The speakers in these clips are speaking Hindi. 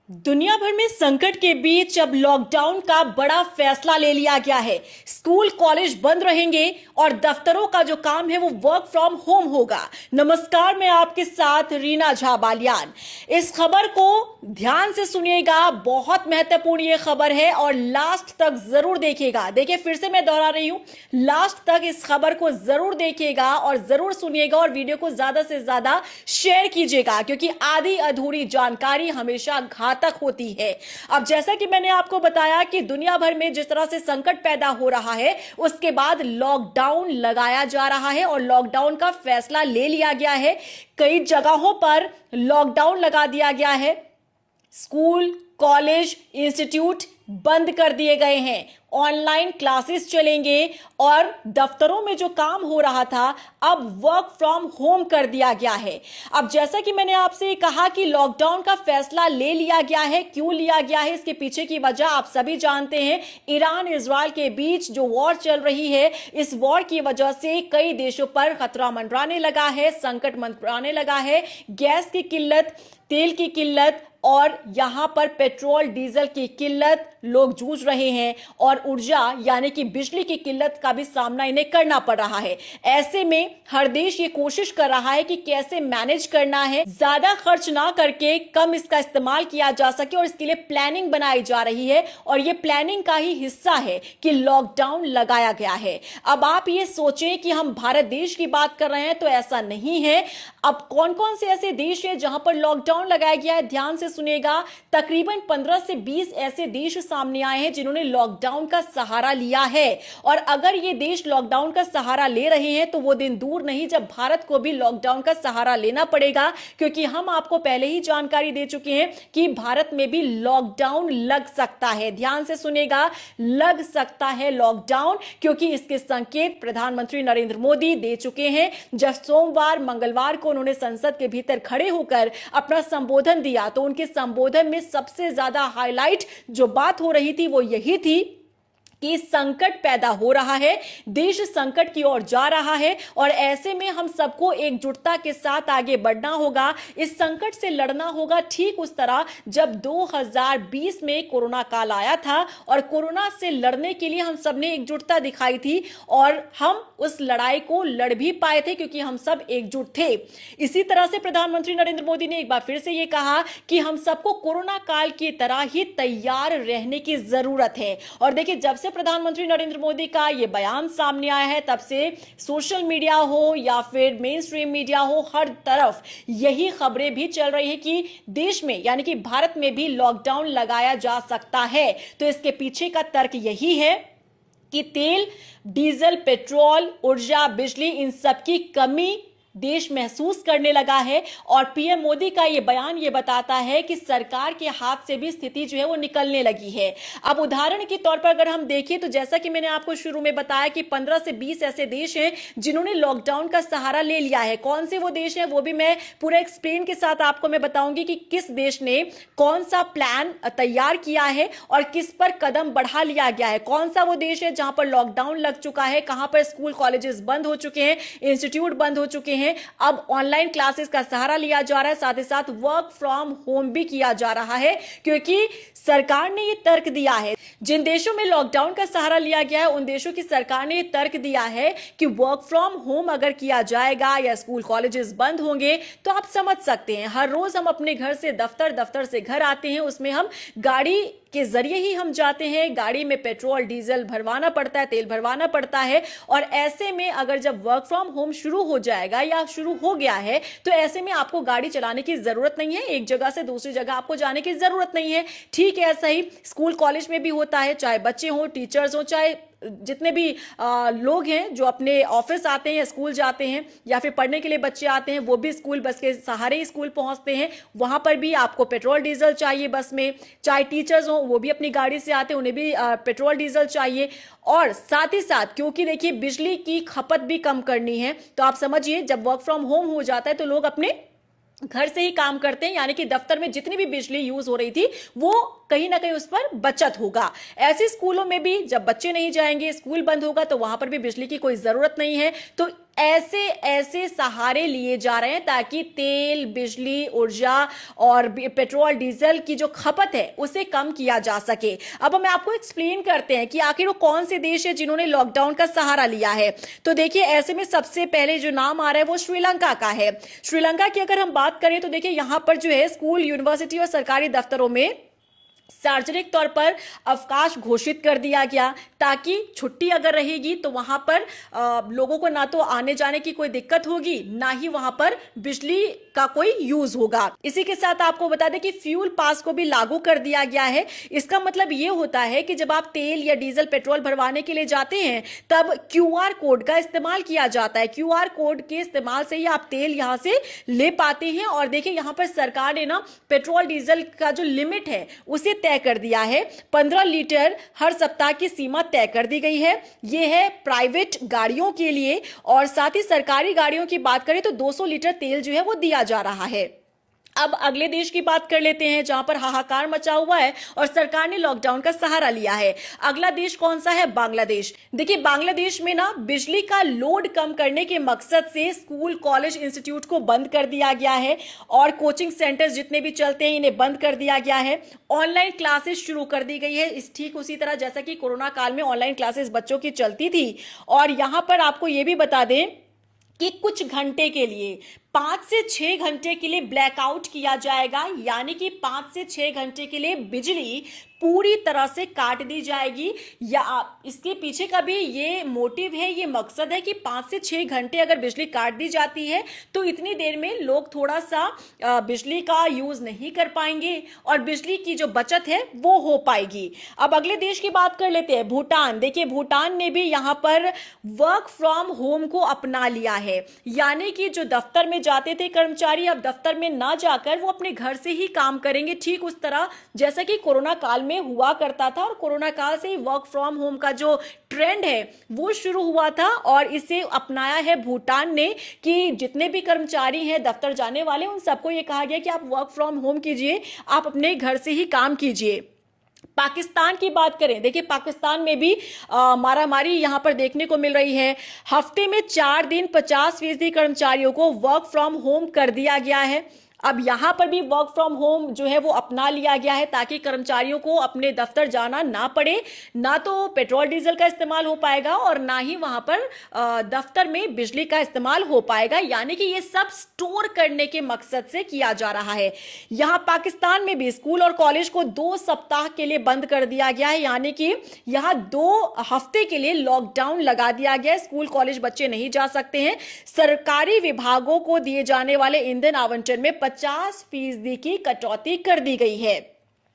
दुनिया भर में संकट के बीच अब लॉकडाउन का बड़ा फैसला ले लिया गया है। स्कूल कॉलेज बंद रहेंगे और दफ्तरों का जो काम है वो वर्क फ्रॉम होम होगा। नमस्कार, मैं आपके साथ रीना झा बालियान। इस खबर को ध्यान से सुनिएगा, बहुत महत्वपूर्ण ये खबर है और लास्ट तक जरूर देखिएगा। देखिए, फिर से मैं दोहरा रही हूं, लास्ट तक इस खबर को जरूर देखिएगा और जरूर सुनिएगा और वीडियो को ज्यादा से ज्यादा शेयर कीजिएगा, क्योंकि आधी अधूरी जानकारी हमेशा घातक होती है। अब जैसा कि मैंने आपको बताया कि दुनिया भर में जिस तरह से संकट पैदा हो रहा है, उसके बाद लॉकडाउन लगाया जा रहा है और लॉकडाउन का फैसला ले लिया गया है। कई जगहों पर लॉकडाउन लगा दिया गया है। स्कूल, कॉलेज, इंस्टीट्यूट बंद कर दिए गए हैं। ऑनलाइन क्लासेस चलेंगे और दफ्तरों में जो काम हो रहा था अब वर्क फ्रॉम होम कर दिया गया है। अब जैसा कि मैंने आपसे कहा कि लॉकडाउन का फैसला ले लिया गया है, क्यों लिया गया है, इसके पीछे की वजह आप सभी जानते हैं। ईरान इजराइल के बीच जो वॉर चल रही है, इस वॉर की वजह से कई देशों पर खतरा मंडराने लगा है, संकट मंडराने लगा है। गैस की किल्लत, तेल की किल्लत और यहां पर पेट्रोल डीजल की किल्लत लोग जूझ रहे हैं और ऊर्जा यानी कि बिजली की किल्लत का भी सामना इन्हें करना पड़ रहा है। ऐसे में हर देश ये कोशिश कर रहा है कि कैसे मैनेज करना है, ज्यादा खर्च ना करके कम इसका इस्तेमाल किया जा सके, और इसके लिए प्लानिंग बनाई जा रही है। और ये प्लानिंग का ही हिस्सा है कि लॉकडाउन लगाया गया है। अब आप ये सोचें कि हम भारत देश की बात कर रहे हैं, तो ऐसा नहीं है। अब कौन कौन से ऐसे देश हैं जहां पर लॉकडाउन लगाया गया है, ध्यान से सुनिएगा। तकरीबन 15 से 20 ऐसे देश सामने आए हैं जिन्होंने लॉकडाउन का सहारा लिया है। और अगर ये देश लॉकडाउन का सहारा ले रहे हैं तो वो दिन दूर नहीं जब भारत को भी लॉकडाउन का सहारा लेना पड़ेगा, क्योंकि हम आपको पहले ही जानकारी दे चुके हैं कि भारत में भी लॉकडाउन लग सकता है। ध्यान से सुनिएगा, लग सकता है लॉकडाउन, क्योंकि इसके संकेत प्रधानमंत्री नरेंद्र मोदी दे चुके हैं। जब सोमवार मंगलवार को उन्होंने संसद के भीतर खड़े होकर अपना संबोधन दिया, तो उनके संबोधन में सबसे ज्यादा हाईलाइट जो बात हो रही थी वो यही थी कि संकट पैदा हो रहा है, देश संकट की ओर जा रहा है और ऐसे में हम सबको एकजुटता के साथ आगे बढ़ना होगा, इस संकट से लड़ना होगा। ठीक उस तरह जब 2020 में कोरोना काल आया था और कोरोना से लड़ने के लिए हम सब ने एकजुटता दिखाई थी और हम उस लड़ाई को लड़ भी पाए थे, क्योंकि हम सब एकजुट थे। इसी तरह से प्रधानमंत्री नरेंद्र मोदी ने एक बार फिर से यह कहा कि हम सबको कोरोना काल की तरह ही तैयार रहने की जरूरत है। और देखिए, जब से प्रधानमंत्री नरेंद्र मोदी का यह बयान सामने आया है, तब से सोशल मीडिया हो या फिर मेन स्ट्रीम मीडिया हो, हर तरफ यही खबरें भी चल रही है कि देश में यानी कि भारत में भी लॉकडाउन लगाया जा सकता है। तो इसके पीछे का तर्क यही है कि तेल, डीजल, पेट्रोल, ऊर्जा, बिजली, इन सब की कमी देश महसूस करने लगा है। और पीएम मोदी का यह बयान यह बताता है कि सरकार के हाथ से भी स्थिति जो है वो निकलने लगी है। अब उदाहरण के तौर पर अगर हम देखें तो जैसा कि मैंने आपको शुरू में बताया कि 15 से 20 ऐसे देश हैं जिन्होंने लॉकडाउन का सहारा ले लिया है। कौन से वो देश हैं वो भी मैं पूरा एक्सप्लेन के साथ आपको मैं बताऊंगी कि किस देश ने कौन सा प्लान तैयार किया है और किस पर कदम बढ़ा लिया गया है। कौन सा वो देश है जहां पर लॉकडाउन लग चुका है, कहां पर स्कूल कॉलेजेस बंद हो चुके हैं, इंस्टीट्यूट बंद हो चुके हैं। अब ऑनलाइन क्लासेस का सहारा लिया जा रहा है, साथ ही साथ वर्क फ्रॉम होम भी किया जा रहा है, क्योंकि सरकार ने यह तर्क दिया है। जिन देशों में लॉकडाउन का सहारा लिया गया है उन देशों की सरकार ने यह तर्क दिया है कि वर्क फ्रॉम होम अगर किया जाएगा या स्कूल कॉलेजेस बंद होंगे, तो आप समझ सकते हैं हर रोज हम अपने घर से दफ्तर, दफ्तर से घर आते हैं, उसमें हम गाड़ी के जरिए ही हम जाते हैं। गाड़ी में पेट्रोल डीजल भरवाना पड़ता है, तेल भरवाना पड़ता है। और ऐसे में अगर जब वर्क फ्रॉम होम शुरू हो जाएगा या शुरू हो गया है, तो ऐसे में आपको गाड़ी चलाने की जरूरत नहीं है, एक जगह से दूसरी जगह आपको जाने की जरूरत नहीं है। ठीक है, ऐसा ही स्कूल कॉलेज में भी होता है, चाहे बच्चे हों, टीचर्स हों, चाहे जितने भी लोग हैं जो अपने ऑफिस आते हैं, स्कूल जाते हैं या फिर पढ़ने के लिए बच्चे आते हैं, वो भी स्कूल बस के सहारे ही स्कूल पहुंचते हैं। वहां पर भी आपको पेट्रोल डीजल चाहिए बस में। चाहे टीचर्स हो, वो भी अपनी गाड़ी से आते हैं, उन्हें भी पेट्रोल डीजल चाहिए। और साथ ही साथ क्योंकि देखिए बिजली की खपत भी कम करनी है, तो आप समझिए जब वर्क फ्रॉम होम हो जाता है तो लोग अपने घर से ही काम करते हैं, यानी कि दफ्तर में जितनी भी बिजली यूज हो रही थी वो कहीं ना कहीं उस पर बचत होगा। ऐसे स्कूलों में भी जब बच्चे नहीं जाएंगे, स्कूल बंद होगा, तो वहां पर भी बिजली की कोई जरूरत नहीं है। तो ऐसे ऐसे सहारे लिए जा रहे हैं ताकि तेल, बिजली, ऊर्जा और पेट्रोल डीजल की जो खपत है उसे कम किया जा सके। अब हम आपको एक्सप्लेन करते हैं कि आखिर वो कौन से देश है जिन्होंने लॉकडाउन का सहारा लिया है। तो देखिए, ऐसे में सबसे पहले जो नाम आ रहा है वो श्रीलंका का है। श्रीलंका की अगर हम बात करें तो देखिए, यहां पर जो है स्कूल, यूनिवर्सिटी और सरकारी दफ्तरों में सार्वजनिक तौर पर अवकाश घोषित कर दिया गया, ताकि छुट्टी अगर रहेगी तो वहां पर लोगों को ना तो आने जाने की कोई दिक्कत होगी, ना ही वहां पर बिजली का कोई यूज होगा। इसी के साथ आपको बता दें कि फ्यूल पास को भी लागू कर दिया गया है। इसका मतलब ये होता है कि जब आप तेल या डीजल, पेट्रोल भरवाने के लिए जाते हैं तब क्यूआर कोड का इस्तेमाल किया जाता है। क्यूआर कोड के इस्तेमाल से ही आप तेल यहां से ले पाते हैं। और देखिए, यहां पर सरकार ने ना पेट्रोल डीजल का जो लिमिट है उसे तय कर दिया है। 15 लीटर हर सप्ताह की सीमा तय कर दी गई है। यह है प्राइवेट गाड़ियों के लिए। और साथ ही सरकारी गाड़ियों की बात करें तो 200 लीटर तेल जो है वो दिया जा रहा है। अब अगले देश की बात कर लेते हैं जहां पर हाहाकार मचा हुआ है और सरकार ने लॉकडाउन का सहारा लिया है। अगला देश कौन सा है? बांग्लादेश। देखिए, बांग्लादेश में ना बिजली का लोड कम करने के मकसद से स्कूल, कॉलेज, इंस्टीट्यूट को बंद कर दिया गया है और कोचिंग सेंटर्स जितने भी चलते हैं इन्हें बंद कर दिया गया है। ऑनलाइन क्लासेस शुरू कर दी गई है, इस ठीक उसी तरह जैसा कि कोरोना काल में ऑनलाइन क्लासेस बच्चों की चलती थी। और यहां पर आपको यह भी बता दें कि कुछ घंटे के लिए, 5 से 6 घंटे के लिए ब्लैकआउट किया जाएगा, यानी कि 5 से 6 घंटे के लिए बिजली पूरी तरह से काट दी जाएगी। या इसके पीछे का भी ये मोटिव है, ये मकसद है कि 5 से 6 घंटे अगर बिजली काट दी जाती है तो इतनी देर में लोग थोड़ा सा बिजली का यूज नहीं कर पाएंगे और बिजली की जो बचत है वो हो पाएगी। अब अगले देश की बात कर लेते हैं, भूटान। देखिए, भूटान ने भी यहां पर वर्क फ्रॉम होम को अपना लिया है, यानी कि जो दफ्तर में जाते थे कर्मचारी, अब दफ्तर में ना जाकर वो अपने घर से ही काम करेंगे, ठीक उस तरह जैसा कि कोरोना काल में हुआ करता था। और कोरोना काल से ही वर्क फ्रॉम होम का जो ट्रेंड है वो शुरू हुआ था और इसे अपनाया है भूटान ने कि जितने भी कर्मचारी हैं दफ्तर जाने वाले, उन सबको ये कहा गया कि आप वर्क फ्रॉम होम कीजिए, आप अपने घर से ही काम कीजिए। पाकिस्तान की बात करें, देखिए पाकिस्तान में भी मारामारी यहां पर देखने को मिल रही है। हफ्ते में 4 दिन 50% कर्मचारियों को वर्क फ्रॉम होम कर दिया गया है। अब यहां पर भी वर्क फ्रॉम होम जो है वो अपना लिया गया है ताकि कर्मचारियों को अपने दफ्तर जाना ना पड़े। ना तो पेट्रोल डीजल का इस्तेमाल हो पाएगा और ना ही वहां पर दफ्तर में बिजली का इस्तेमाल हो पाएगा, यानी कि ये सब स्टोर करने के मकसद से किया जा रहा है। यहां पाकिस्तान में भी स्कूल और कॉलेज को 2 सप्ताह के लिए बंद कर दिया गया है, यानी कि यहां 2 हफ्ते के लिए लॉकडाउन लगा दिया गया है। स्कूल, कॉलेज बच्चे नहीं जा सकते हैं। सरकारी विभागों को दिए जाने वाले ईंधन आवंटन में 50% की कटौती कर दी गई है।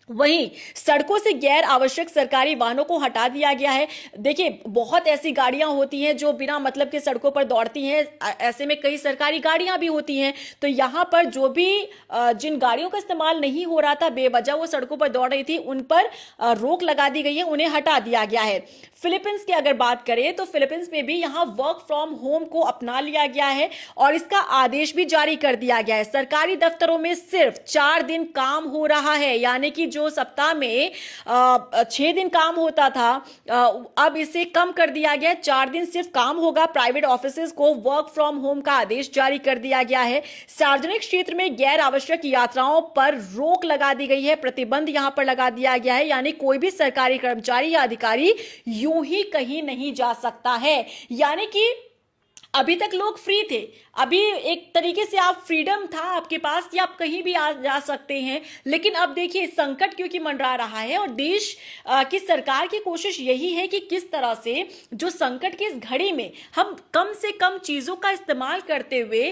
वहीं सड़कों से गैर आवश्यक सरकारी वाहनों को हटा दिया गया है। देखिए, बहुत ऐसी गाड़ियां होती हैं जो बिना मतलब के सड़कों पर दौड़ती हैं, ऐसे में कई सरकारी गाड़ियां भी होती हैं। तो यहां पर जो भी जिन गाड़ियों का इस्तेमाल नहीं हो रहा था, बेवजह वो सड़कों पर दौड़ रही थी, उन पर रोक लगा दी गई है, उन्हें हटा दिया गया है। फिलीपींस की अगर बात करें तो फिलीपींस में भी यहां वर्क फ्रॉम होम को अपना लिया गया है और इसका आदेश भी जारी कर दिया गया है। सरकारी दफ्तरों में सिर्फ 4 दिन काम हो रहा है, यानी कि जो सप्ताह में 6 दिन काम होता था, अब इसे कम कर दिया गया, 4 दिन सिर्फ काम होगा। प्राइवेट ऑफिसेज को वर्क फ्रॉम होम का आदेश जारी कर दिया गया है। सार्वजनिक क्षेत्र में गैर आवश्यक यात्राओं पर रोक लगा दी गई है, प्रतिबंध यहां पर लगा दिया गया है, यानी कोई भी सरकारी कर्मचारी या अधिकारी यूं ही कहीं नहीं जा सकता है। यानी कि अभी तक लोग फ्री थे, अभी एक तरीके से आप फ्रीडम था आपके पास कि आप कहीं भी आ जा सकते हैं। लेकिन अब देखिए संकट क्योंकि मंडरा रहा है और देश की सरकार की कोशिश यही है कि किस तरह से जो संकट की इस घड़ी में हम कम से कम चीजों का इस्तेमाल करते हुए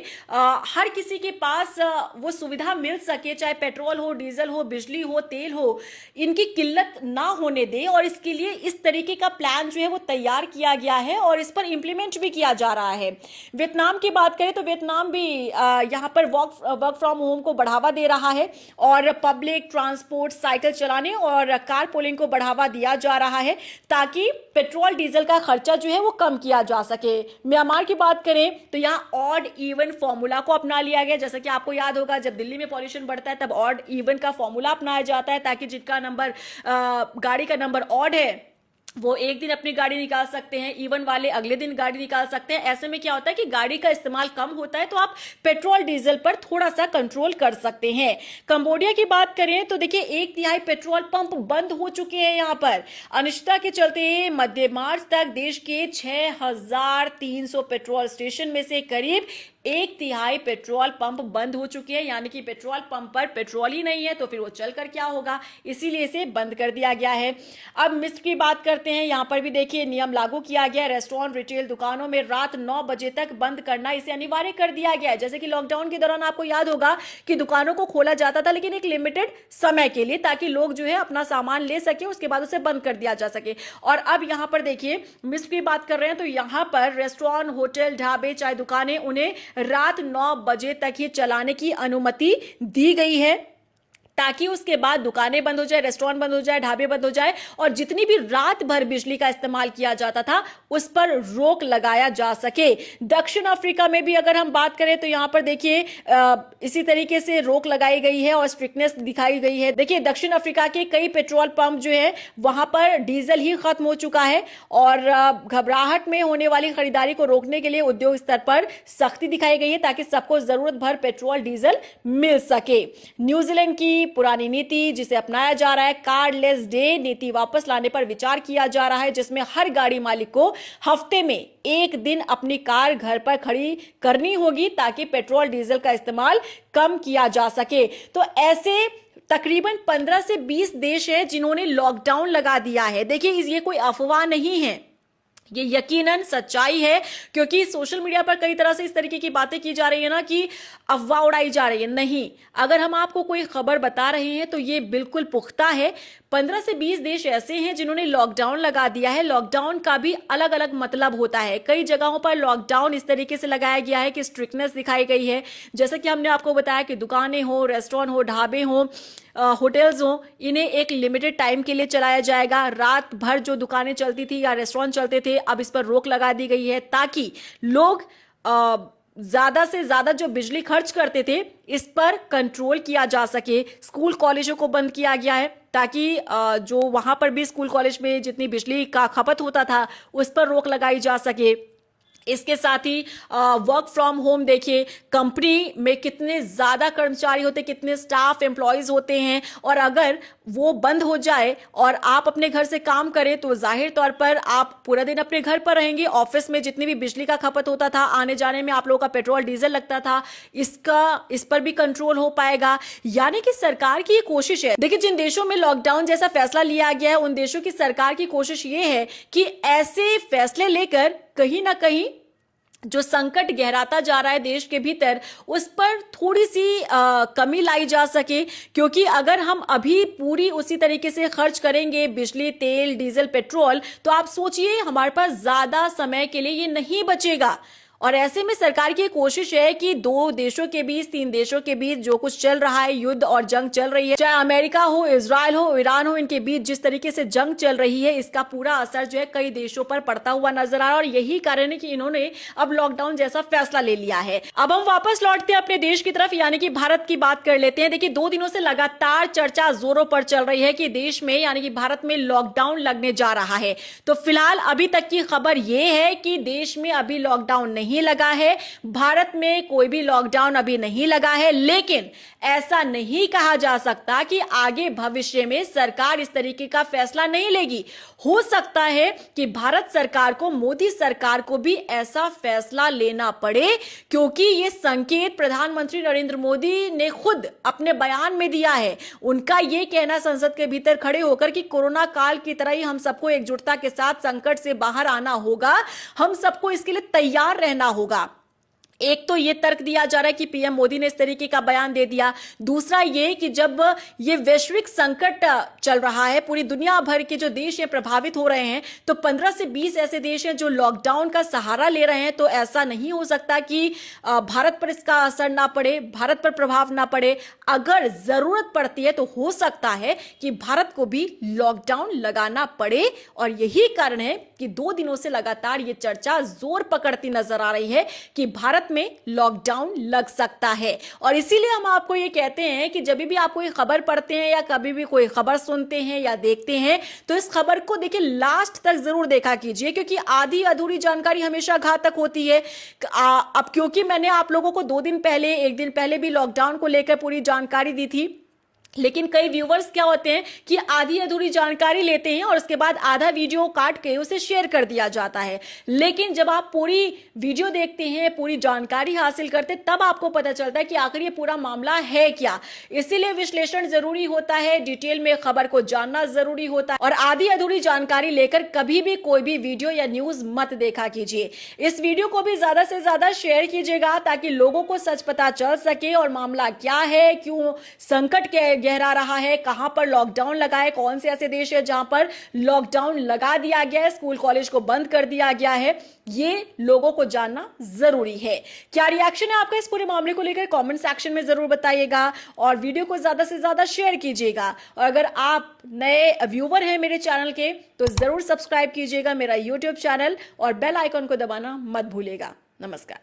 हर किसी के पास वो सुविधा मिल सके, चाहे पेट्रोल हो, डीजल हो, बिजली हो, तेल हो, इनकी किल्लत ना होने दे। और इसके लिए इस तरीके का प्लान जो है वो तैयार किया गया है और इस पर इंप्लीमेंट भी किया जा रहा है। वियतनाम की बात करें तो वियतनाम भी यहां पर वर्क फ्रॉम होम को बढ़ावा दे रहा है और पब्लिक ट्रांसपोर्ट, साइकिल चलाने और कार पुलिंग को बढ़ावा दिया जा रहा है ताकि पेट्रोल डीजल का खर्चा जो है वो कम किया जा सके। म्यांमार की बात करें तो यहां ऑड इवन फॉर्मूला को अपना लिया गया। जैसा कि आपको याद होगा, जब दिल्ली में पॉल्यूशन बढ़ता है तब ऑड इवन का फॉर्मूला अपनाया जाता है ताकि जिनका नंबर गाड़ी का नंबर ऑड है वो एक दिन अपनी गाड़ी निकाल सकते हैं, इवन वाले अगले दिन गाड़ी निकाल सकते हैं। ऐसे में क्या होता है कि गाड़ी का इस्तेमाल कम होता है, तो आप पेट्रोल डीजल पर थोड़ा सा कंट्रोल कर सकते हैं। कंबोडिया की बात करें तो देखिए 1/3 पेट्रोल पंप बंद हो चुके हैं। यहां पर अनिश्चितता के चलते मध्य मार्च तक देश के 6,300 पेट्रोल स्टेशन में से करीब 1/3 पेट्रोल पंप बंद हो चुके हैं, यानी कि पेट्रोल पंप पर पेट्रोल ही नहीं है, तो फिर वो चलकर क्या होगा, इसीलिए इसे बंद कर दिया गया है। अब मिस्र की बात करते हैं। यहां पर भी देखिए नियम लागू किया गया है। रेस्टोरेंट, रिटेल दुकानों में रात 9 बजे तक बंद करना, इसे अनिवार्य कर दिया गया है। जैसे कि लॉकडाउन के दौरान आपको याद होगा कि दुकानों को खोला जाता था, लेकिन एक लिमिटेड समय के लिए, ताकि लोग जो है अपना सामान ले सके, उसके बाद उसे बंद कर दिया जा सके। और अब यहां पर देखिए मिस्र की बात कर रहे हैं तो यहां पर रेस्टोरेंट, होटल, ढाबे, चाय दुकानें, उन्हें रात 9 बजे तक ही चलाने की अनुमति दी गई है, ताकि उसके बाद दुकानें बंद हो जाए, रेस्टोरेंट बंद हो जाए, ढाबे बंद हो जाए, और जितनी भी रात भर बिजली का इस्तेमाल किया जाता था उस पर रोक लगाया जा सके। दक्षिण अफ्रीका में भी अगर हम बात करें तो यहां पर देखिए इसी तरीके से रोक लगाई गई है और स्ट्रिक्टनेस दिखाई गई है। देखिए दक्षिण अफ्रीका के कई पेट्रोल पंप जो है वहां पर डीजल ही खत्म हो चुका है, और घबराहट में होने वाली खरीदारी को रोकने के लिए उद्योग स्तर पर सख्ती दिखाई गई है, ताकि सबको जरूरत भर पेट्रोल डीजल मिल सके। न्यूजीलैंड की पुरानी नीति जिसे अपनाया जा रहा है, कार्डलेस डे नीति, वापस लाने पर विचार किया जा रहा है, जिसमें हर गाड़ी मालिक को हफ्ते में एक दिन अपनी कार घर पर खड़ी करनी होगी, ताकि पेट्रोल डीजल का इस्तेमाल कम किया जा सके। तो ऐसे तकरीबन 15 से 20 देश हैं जिन्होंने लॉकडाउन लगा दिया है। देखिए ये कोई अफवाह नहीं है, ये यकीनन सच्चाई है, क्योंकि सोशल मीडिया पर कई तरह से इस तरीके की बातें की जा रही है ना कि अफवाह उड़ाई जा रही है। नहीं, अगर हम आपको कोई खबर बता रहे हैं तो ये बिल्कुल पुख्ता है। 15 से 20 देश ऐसे हैं जिन्होंने लॉकडाउन लगा दिया है। लॉकडाउन का भी अलग अलग मतलब होता है। कई जगहों पर लॉकडाउन इस तरीके से लगाया गया है कि स्ट्रिक्टनेस दिखाई गई है, जैसे कि हमने आपको बताया कि दुकानें हो, रेस्टोरेंट हो, ढाबे हो, होटल्स हो, इन्हें एक लिमिटेड टाइम के लिए चलाया जाएगा। रात भर जो दुकानें चलती थी या रेस्टोरेंट चलते थे, अब इस पर रोक लगा दी गई है, ताकि लोग ज्यादा से ज्यादा जो बिजली खर्च करते थे इस पर कंट्रोल किया जा सके। स्कूल कॉलेजों को बंद किया गया है, ताकि जो वहां पर भी स्कूल कॉलेज में जितनी बिजली का खपत होता था उस पर रोक लगाई जा सके। इसके साथ ही वर्क फ्रॉम होम, देखिए कंपनी में कितने ज़्यादा कर्मचारी होते, कितने स्टाफ एम्प्लॉयज़ होते हैं, और अगर वो बंद हो जाए और आप अपने घर से काम करें तो जाहिर तौर पर आप पूरा दिन अपने घर पर रहेंगे। ऑफिस में जितनी भी बिजली का खपत होता था, आने जाने में आप लोगों का पेट्रोल डीजल लगता था, इस पर भी कंट्रोल हो पाएगा। यानी कि सरकार की ये कोशिश है। देखिए जिन देशों में लॉकडाउन जैसा फैसला लिया गया है उन देशों की सरकार की कोशिश ये है कि ऐसे फैसले लेकर कहीं ना कहीं जो संकट गहराता जा रहा है देश के भीतर, उस पर थोड़ी सी कमी लाई जा सके। क्योंकि अगर हम अभी पूरी उसी तरीके से खर्च करेंगे बिजली, तेल, डीजल, पेट्रोल, तो आप सोचिए हमारे पास ज्यादा समय के लिए ये नहीं बचेगा। और ऐसे में सरकार की कोशिश है कि 2 देशों के बीच, 3 देशों के बीच जो कुछ चल रहा है, युद्ध और जंग चल रही है, चाहे अमेरिका हो, इजराइल हो, ईरान हो, इनके बीच जिस तरीके से जंग चल रही है, इसका पूरा असर जो है कई देशों पर पड़ता हुआ नजर आ रहा है। और यही कारण है कि इन्होंने अब लॉकडाउन जैसा फैसला ले लिया है। अब हम वापस लौटते हैं अपने देश की तरफ, यानी कि भारत की बात कर लेते हैं। देखिए 2 दिनों से लगातार चर्चा जोरों पर चल रही है कि देश में यानी कि भारत में लॉकडाउन लगने जा रहा है। तो फिलहाल अभी तक की खबर यह है कि देश में अभी लॉकडाउन नहीं लगा है, भारत में कोई भी लॉकडाउन अभी नहीं लगा है। लेकिन ऐसा नहीं कहा जा सकता कि आगे भविष्य में सरकार इस तरीके का फैसला नहीं लेगी। हो सकता है कि भारत सरकार को, मोदी सरकार को भी ऐसा फैसला लेना पड़े, क्योंकि यह संकेत प्रधानमंत्री नरेंद्र मोदी ने खुद अपने बयान में दिया है। उनका यह कहना संसद के भीतर खड़े होकर कि कोरोना काल की तरह ही हम सबको एकजुटता के साथ संकट से बाहर आना होगा, हम सबको इसके लिए तैयार रहना होगा। एक तो ये तर्क दिया जा रहा है कि पीएम मोदी ने इस तरीके का बयान दे दिया। दूसरा ये कि जब ये वैश्विक संकट चल रहा है, पूरी दुनिया भर के जो देश ये प्रभावित हो रहे हैं, तो 15 से 20 ऐसे देश हैं जो लॉकडाउन का सहारा ले रहे हैं। तो ऐसा नहीं हो सकता कि भारत पर इसका असर ना पड़े, भारत पर प्रभाव ना पड़े। अगर जरूरत पड़ती है तो हो सकता है कि भारत को भी लॉकडाउन लगाना पड़े। और यही कारण है कि 2 दिनों से लगातार ये चर्चा जोर पकड़ती नजर आ रही है कि भारत भारत में लॉकडाउन लग सकता है। और इसीलिए हम आपको ये कहते हैं कि जब भी आप कोई खबर पढ़ते हैं या कभी भी कोई खबर सुनते हैं या देखते हैं तो इस खबर को देखिए लास्ट तक जरूर देखा कीजिए, क्योंकि आधी अधूरी जानकारी हमेशा घातक होती है। अब क्योंकि मैंने आप लोगों को 2 दिन पहले, 1 दिन पहले भी लॉकडाउन को लेकर पूरी जानकारी दी थी, लेकिन कई व्यूवर्स क्या होते हैं कि आधी अधूरी जानकारी लेते हैं और उसके बाद आधा वीडियो काट के उसे शेयर कर दिया जाता है। लेकिन जब आप पूरी वीडियो देखते हैं, पूरी जानकारी हासिल करते हैं, तब आपको पता चलता है कि आखिर ये पूरा मामला है क्या। इसीलिए विश्लेषण जरूरी होता है, डिटेल में खबर को जानना जरूरी होता है और आधी अधूरी जानकारी लेकर कभी भी कोई भी वीडियो या न्यूज मत देखा कीजिए। इस वीडियो को भी ज्यादा से ज्यादा शेयर कीजिएगा ताकि लोगों को सच पता चल सके और मामला क्या है, क्यों संकट के गहरा रहा है, कहां पर लॉकडाउन लगा है, कौन से ऐसे देश है जहां पर लॉकडाउन लगा दिया गया है, स्कूल कॉलेज को बंद कर दिया गया है, ये लोगों को जानना जरूरी है। क्या रिएक्शन है आपका इस पूरे मामले को लेकर, कमेंट सेक्शन में जरूर बताइएगा और वीडियो को ज्यादा से ज्यादा शेयर कीजिएगा। और अगर आप नए व्यूवर हैं मेरे चैनल के तो जरूर सब्सक्राइब कीजिएगा मेरा यूट्यूब चैनल और बेल आइकन को दबाना मत भूलिएगा। नमस्कार।